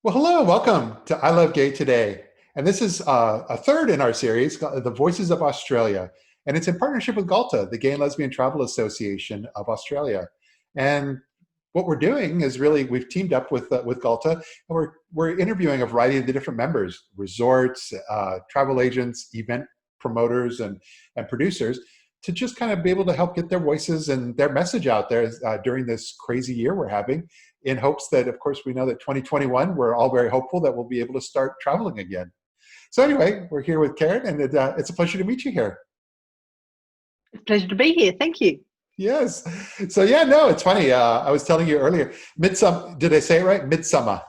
Well, hello, welcome to I Love Gay today. And this is a third in our series, The Voices of Australia. And it's in partnership with GALTA, the Gay and Lesbian Travel Association of Australia. And what we're doing is really, we've teamed up with GALTA, and we're interviewing a variety of the different members, resorts, travel agents, event promoters, and producers, to just kind of be able to help get their voices and their message out there during this crazy year we're having, in hopes that, of course, we know that 2021, we're all very hopeful that we'll be able to start traveling again. So anyway, we're here with Karen, and it's a pleasure to meet you here. It's a pleasure to be here. Thank you. Yes. So yeah, no, it's funny. I was telling you earlier, Midsumma, did I say it right? Midsumma.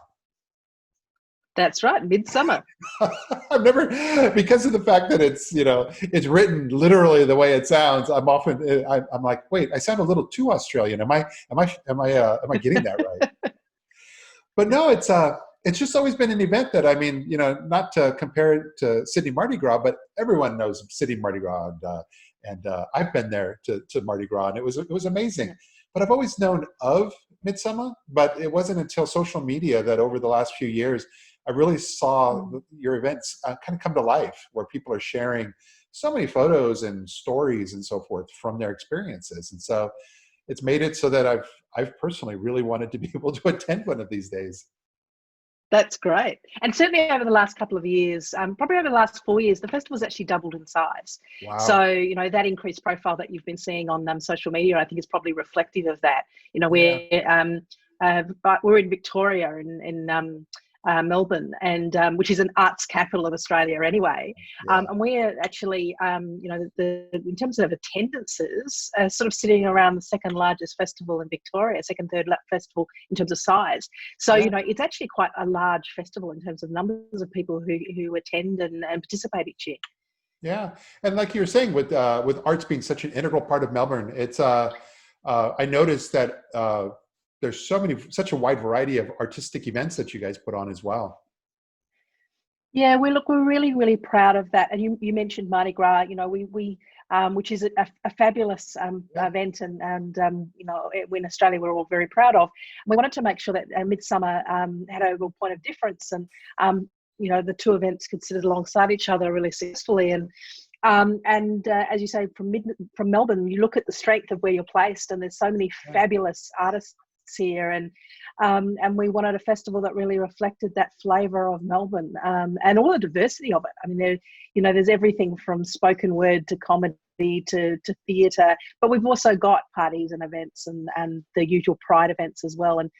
That's right, midsummer. I've never, because of the fact that it's written literally the way it sounds. I'm like, wait, I sound a little too Australian. Am I getting that right? But no, it's just always been an event that, I mean, not to compare it to Sydney Mardi Gras, but everyone knows Sydney Mardi Gras, and I've been there to Mardi Gras, and it was amazing. But I've always known of Midsumma, but it wasn't until social media that over the last few years I really saw your events kind of come to life, where people are sharing so many photos and stories and so forth from their experiences, and so it's made it so that I've personally really wanted to be able to attend one of these days. That's great. And certainly over the last couple of years, probably over the last 4 years, the festival's actually doubled in size. Wow. So, that increased profile that you've been seeing on social media, I think is probably reflective of that. Yeah. We're in Victoria in Melbourne, and which is an arts capital of Australia anyway. Yeah. And we're actually, in terms of attendances, sort of sitting around the second largest festival in Victoria, third festival in terms of size. So, Yeah. it's actually quite a large festival in terms of numbers of people who attend and participate each year. Yeah, and like you were saying, with arts being such an integral part of Melbourne, I noticed that there's such a wide variety of artistic events that you guys put on as well. Yeah, we're really, really proud of that. And you mentioned Mardi Gras, which is a fabulous Yeah. event, and in Australia we're all very proud of. And we wanted to make sure that Midsumma had a real point of difference, and the two events could sit alongside each other really successfully. And as you say, from Melbourne, you look at the strength of where you're placed, and there's so many fabulous artists here, and we wanted a festival that really reflected that flavour of Melbourne, and all the diversity of it. I mean, there's everything from spoken word to comedy to theatre, but we've also got parties and events and the usual Pride events as well. And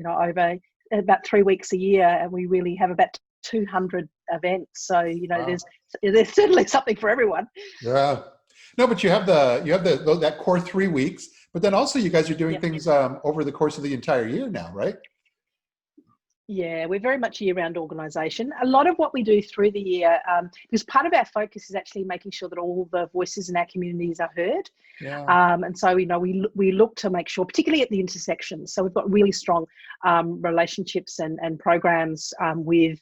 over about 3 weeks a year, and we really have about 200 events. So Wow. there's certainly something for everyone. Yeah. No, but you have that core 3 weeks, but then also you guys are doing Yep. things over the course of the entire year now, right? Yeah, we're very much a year-round organisation. A lot of what we do through the year, because part of our focus is actually making sure that all the voices in our communities are heard. Yeah. And so, we look to make sure, particularly at the intersections. So we've got really strong relationships and programs with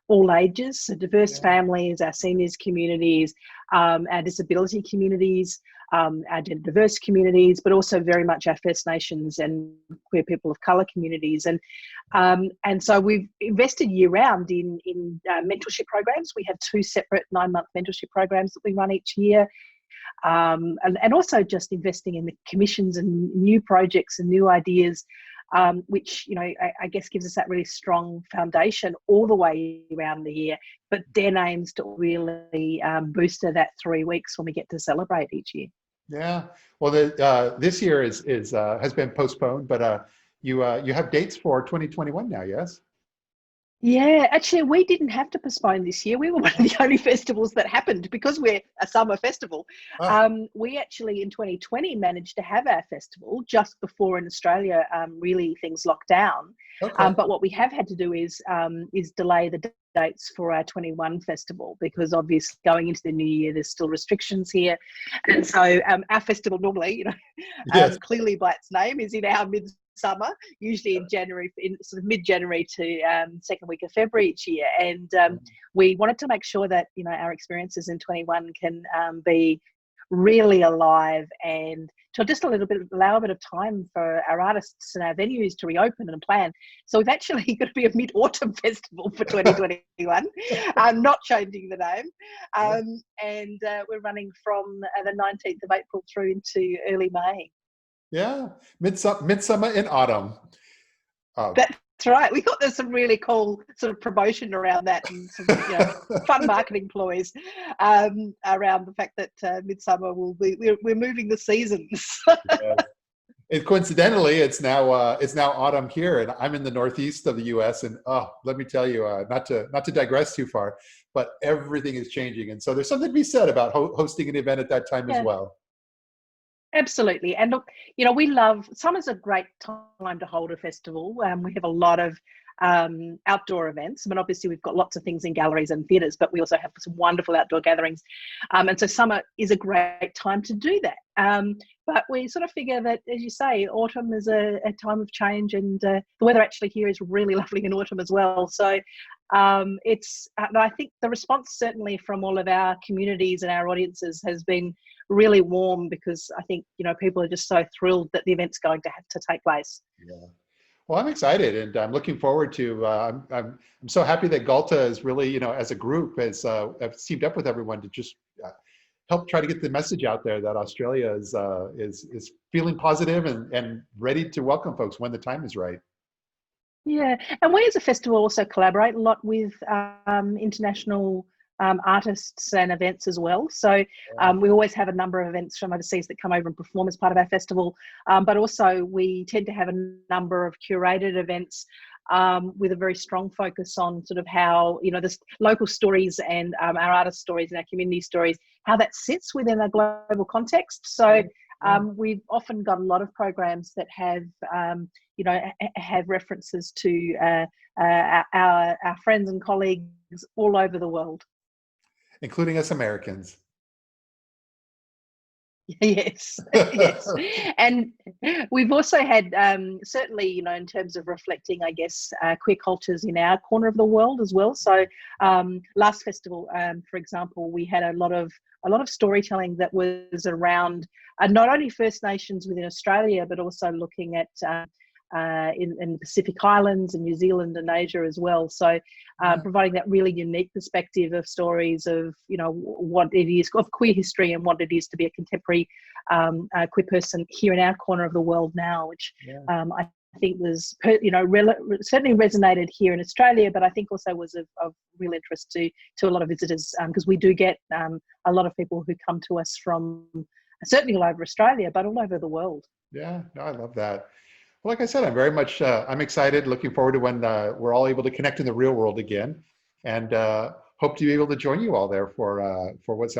all ages, so diverse Yeah. families, our seniors communities, our disability communities, our gender diverse communities, but also very much our First Nations and queer people of colour communities. And so we've invested year round in mentorship programs. We have 2 separate 9-month mentorship programs that we run each year. And also just investing in the commissions and new projects and new ideas, which I guess gives us that really strong foundation all the way around the year, but then aims to really booster that 3 weeks when we get to celebrate each year. Yeah. Well, this year has been postponed, but you have dates for 2021 now, yes? Yeah, actually, we didn't have to postpone this year. We were one of the only festivals that happened because we're a summer festival. Ah, We actually in 2020 managed to have our festival just before in Australia, really things locked down. okay. But what we have had to do is delay the dates for our 21 festival, because obviously going into the new year, there's still restrictions here. And so our festival normally, Yes. clearly by its name, is in our midsummer, usually in January, in sort of mid-January to second week of February each year. And we wanted to make sure that our experiences in 21 can be really alive, and to just allow a bit of time for our artists and our venues to reopen and plan. So we've actually got to be a mid-autumn festival for 2021, not changing the name. And we're running from the 19th of April through into early May. Yeah, midsummer in autumn. That's right. We thought there's some really cool sort of promotion around that, and some fun marketing ploys around the fact that midsummer we're moving the seasons. Yeah. Coincidentally, it's now autumn here, and I'm in the northeast of the U.S. And let me tell you, not to digress too far, but everything is changing, and so there's something to be said about hosting an event at that time as well. Absolutely. And look, we love, summer's a great time to hold a festival. We have a lot of outdoor events. I mean, obviously we've got lots of things in galleries and theatres, but we also have some wonderful outdoor gatherings. And so summer is a great time to do that. But we sort of figure that, as you say, autumn is a time of change, and the weather actually here is really lovely in autumn as well. So I think the response certainly from all of our communities and our audiences has been really warm, because I think people are just so thrilled that the event's going to have to take place. Yeah. Well, I'm excited, and I'm looking forward to. I'm so happy that GALTA is really, as a group, has teamed up with everyone to just help try to get the message out there that Australia is feeling positive and ready to welcome folks when the time is right. Yeah, and we as a festival also collaborate a lot with international artists and events as well. So we always have a number of events from overseas that come over and perform as part of our festival. But also we tend to have a number of curated events with a very strong focus on sort of how, the local stories and our artist stories and our community stories, how that sits within a global context. So we've often got a lot of programs that have, have references to our friends and colleagues all over the world. Including us Americans. Yes, yes. And we've also had, certainly, in terms of reflecting, I guess, queer cultures in our corner of the world as well. So last festival, for example, we had a lot of storytelling that was around not only First Nations within Australia, but also looking at in the Pacific Islands and New Zealand and Asia as well. So providing that really unique perspective of stories of, what it is of queer history and what it is to be a contemporary queer person here in our corner of the world now, which I think was, certainly resonated here in Australia, but I think also was of real interest to a lot of visitors, because we do get a lot of people who come to us from certainly all over Australia, but all over the world. Yeah, no, I love that. Well, like I said, I'm very much, I'm excited, looking forward to when we're all able to connect in the real world again, and hope to be able to join you all there for what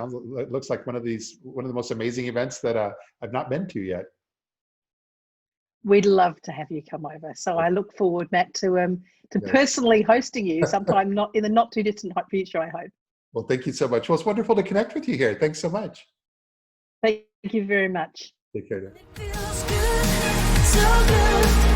looks like one of the most amazing events that I've not been to yet. We'd love to have you come over. So I look forward, Matt, to personally hosting you sometime in the not too distant future, I hope. Well, thank you so much. Well, it's wonderful to connect with you here. Thanks so much. Thank you very much. Take care. It feels good, so good.